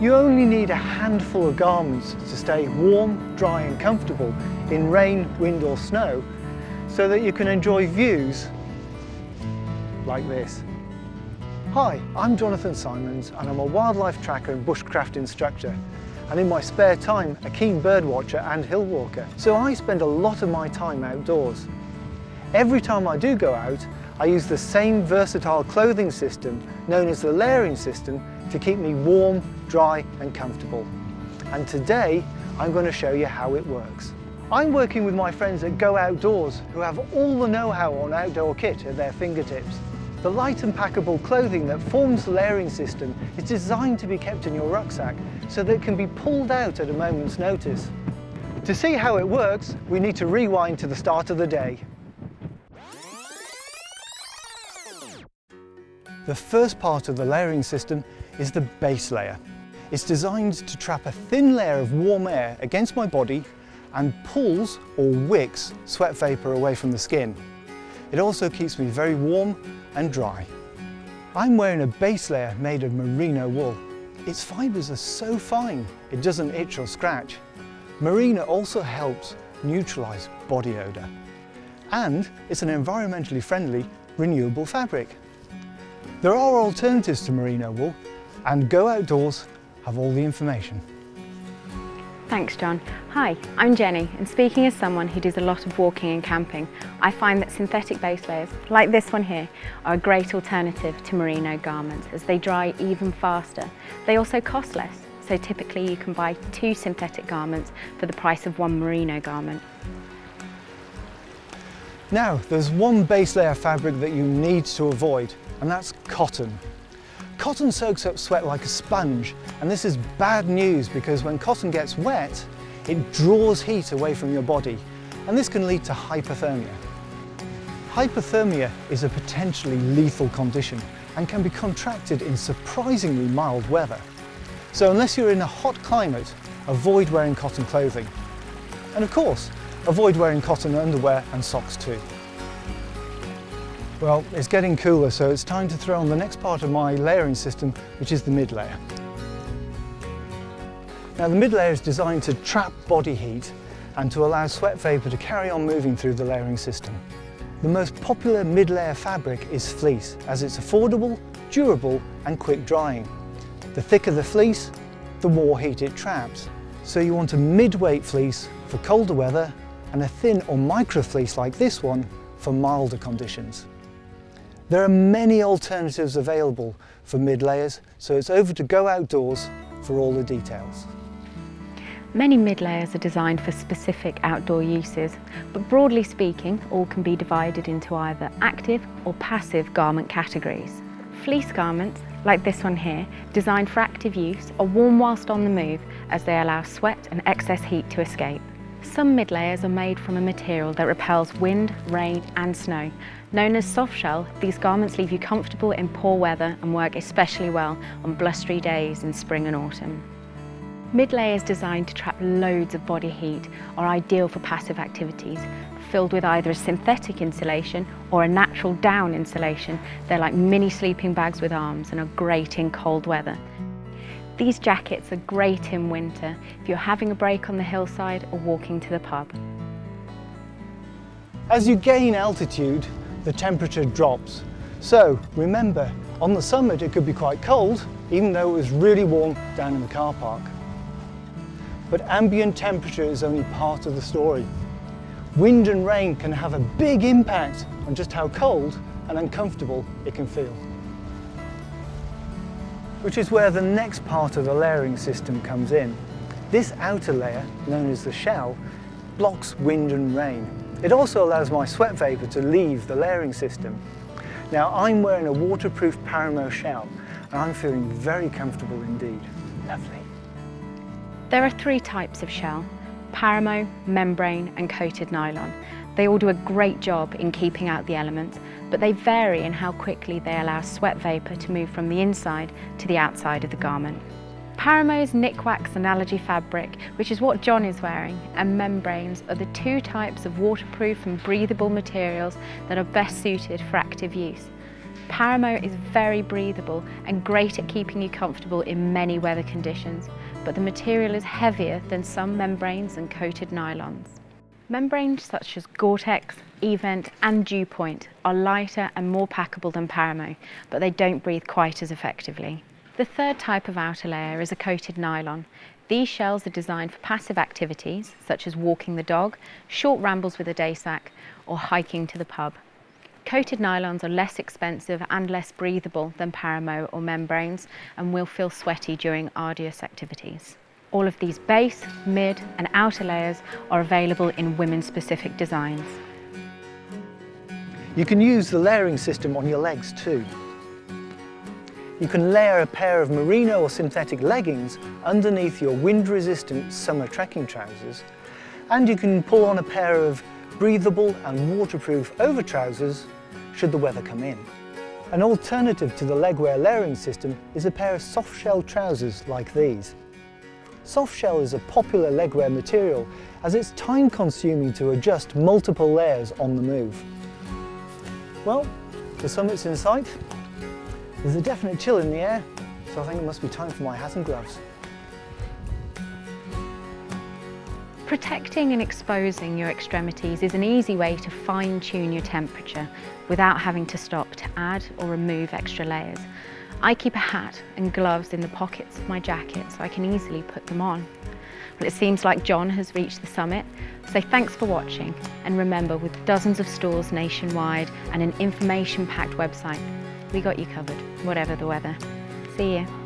You only need a handful of garments to stay warm, dry and comfortable in rain, wind or snow, so that you can enjoy views like this. Hi, I'm Jonathon Simons and I'm a wildlife tracker and bushcraft instructor, and in my spare time a keen bird watcher and hill walker. So I spend a lot of my time outdoors. Every time I do go out, I use the same versatile clothing system known as the layering system to keep me warm, dry and comfortable. And today I'm going to show you how it works. I'm working with my friends at Go Outdoors who have all the know-how on outdoor kit at their fingertips. The light and packable clothing that forms the layering system is designed to be kept in your rucksack so that it can be pulled out at a moment's notice. To see how it works, we need to rewind to the start of the day. The first part of the layering system is the base layer. It's designed to trap a thin layer of warm air against my body and pulls or wicks sweat vapour away from the skin. It also keeps me very warm and dry. I'm wearing a base layer made of merino wool. Its fibres are so fine it doesn't itch or scratch. Merino also helps neutralise body odour. And it's an environmentally friendly, renewable fabric. There are alternatives to merino wool, and Go Outdoors have all the information. Thanks, John. Hi, I'm Jenny, and speaking as someone who does a lot of walking and camping, I find that synthetic base layers, like this one here, are a great alternative to merino garments as they dry even faster. They also cost less, so typically you can buy 2 synthetic garments for the price of 1 merino garment. Now, there's one base layer fabric that you need to avoid, and that's cotton. Cotton soaks up sweat like a sponge, and this is bad news because when cotton gets wet, it draws heat away from your body, and this can lead to hypothermia. Hypothermia is a potentially lethal condition and can be contracted in surprisingly mild weather. So unless you're in a hot climate, avoid wearing cotton clothing. And of course, avoid wearing cotton underwear and socks too. Well, it's getting cooler, so it's time to throw on the next part of my layering system, which is the mid layer. Now, the mid layer is designed to trap body heat and to allow sweat vapour to carry on moving through the layering system. The most popular mid layer fabric is fleece, as it's affordable, durable and quick drying. The thicker the fleece, the more heat it traps. So you want a mid-weight fleece for colder weather and a thin or micro fleece like this one for milder conditions. There are many alternatives available for mid-layers, so it's over to Go Outdoors for all the details. Many mid-layers are designed for specific outdoor uses, but broadly speaking, all can be divided into either active or passive garment categories. Fleece garments, like this one here, designed for active use, are warm whilst on the move as they allow sweat and excess heat to escape. Some mid-layers are made from a material that repels wind, rain and snow. Known as softshell, these garments leave you comfortable in poor weather and work especially well on blustery days in spring and autumn. Mid-layers designed to trap loads of body heat are ideal for passive activities. Filled with either a synthetic insulation or a natural down insulation, they're like mini sleeping bags with arms and are great in cold weather. These jackets are great in winter if you're having a break on the hillside or walking to the pub. As you gain altitude, the temperature drops. So remember, on the summit it could be quite cold, even though it was really warm down in the car park. But ambient temperature is only part of the story. Wind and rain can have a big impact on just how cold and uncomfortable it can feel. Which is where the next part of the layering system comes in. This outer layer, known as the shell, blocks wind and rain. It also allows my sweat vapour to leave the layering system. Now, I'm wearing a waterproof Marino shell and I'm feeling very comfortable indeed. Lovely. There are 3 types of shell: paramo, membrane and coated nylon. They all do a great job in keeping out the elements, but they vary in how quickly they allow sweat vapour to move from the inside to the outside of the garment. Paramo's nick wax analogy fabric, which is what John is wearing, and membranes are the 2 types of waterproof and breathable materials that are best suited for active use. Paramo is very breathable and great at keeping you comfortable in many weather conditions, but the material is heavier than some membranes and coated nylons. Membranes such as Gore-Tex, Event and Dew Point are lighter and more packable than Paramo, but they don't breathe quite as effectively. The third type of outer layer is a coated nylon. These shells are designed for passive activities such as walking the dog, short rambles with a day sack, or hiking to the pub. Coated nylons are less expensive and less breathable than Paramo or membranes and will feel sweaty during arduous activities. All of these base, mid and outer layers are available in women-specific designs. You can use the layering system on your legs too. You can layer a pair of merino or synthetic leggings underneath your wind-resistant summer trekking trousers, and you can pull on a pair of breathable and waterproof over trousers should the weather come in. An alternative to the legwear layering system is a pair of softshell trousers like these. Softshell is a popular legwear material as it's time-consuming to adjust multiple layers on the move. Well, the summit's in sight. There's a definite chill in the air, so I think it must be time for my hat and gloves. Protecting and exposing your extremities is an easy way to fine-tune your temperature without having to stop to add or remove extra layers. I keep a hat and gloves in the pockets of my jacket so I can easily put them on. Well, it seems like John has reached the summit, so thanks for watching, and remember, with dozens of stores nationwide and an information-packed website, we got you covered, whatever the weather. See you.